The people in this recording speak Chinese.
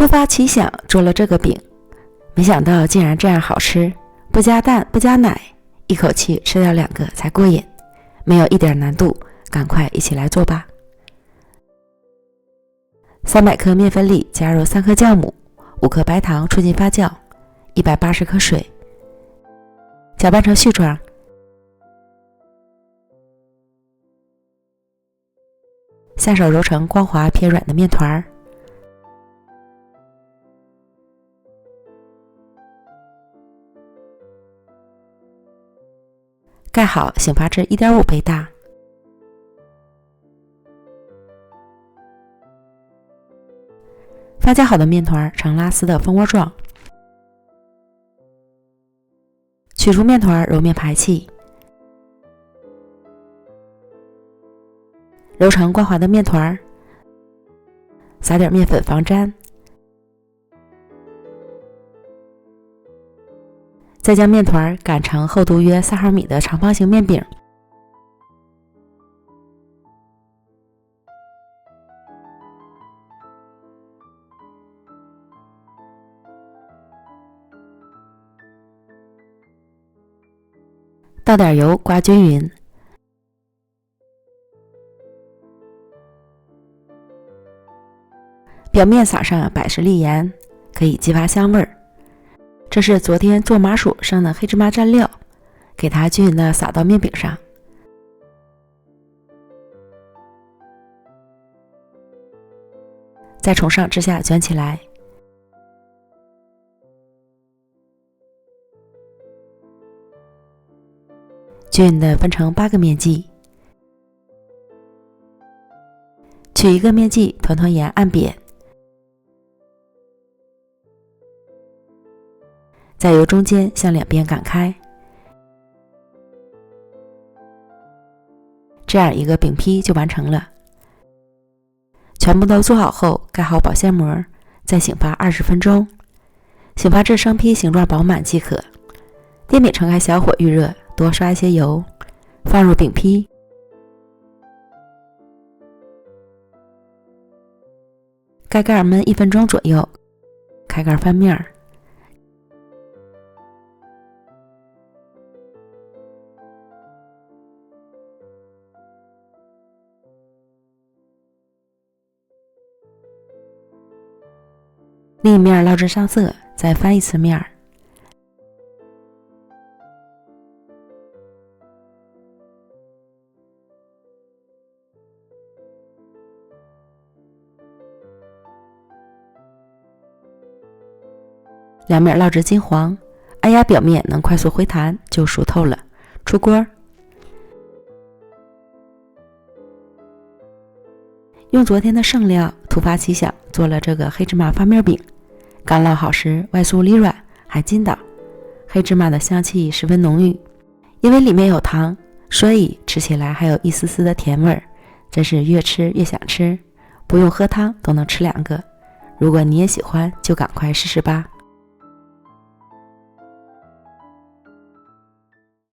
突发奇想做了这个饼，没想到竟然这样好吃，不加蛋不加奶，一口气吃掉2个才过瘾，没有一点难度，赶快一起来做吧。300克面粉里加入3克酵母，5克白糖促进发酵，180克水，搅拌成絮状。下手揉成光滑偏软的面团，盖好，醒发至 1.5 倍大。发酵好的面团呈拉丝的蜂窝状，取出面团，揉面排气，揉成光滑的面团，撒点面粉防粘，再将面团擀成厚度约3毫米的长方形面饼。倒点油刮均匀，表面撒上百士利盐，可以激发香味儿。这是昨天做麻薯剩的黑芝麻蘸料，给它均匀的撒到面饼上。再从上至下卷起来，均匀的分成8个面剂，取1个面剂，团团圆按扁，再由中间向两边擀开，这样一个饼坯就完成了。全部都做好后，盖好保鲜膜，再醒发20分钟，醒发至生坯形状饱满即可。电饼撑开小火预热，多刷一些油，放入饼坯，盖盖焖1分钟左右，开盖翻面。另一面捞至上色，再翻一次面。两面烙至金黄，按压表面能快速回弹，就熟透了。出锅。用昨天的剩料，突发奇想做了这个黑芝麻发面饼。刚烙好时，外酥里软，还筋道，黑芝麻的香气十分浓郁。因为里面有糖，所以吃起来还有一丝丝的甜味儿，真是越吃越想吃，不用喝汤都能吃2个。如果你也喜欢，就赶快试试吧。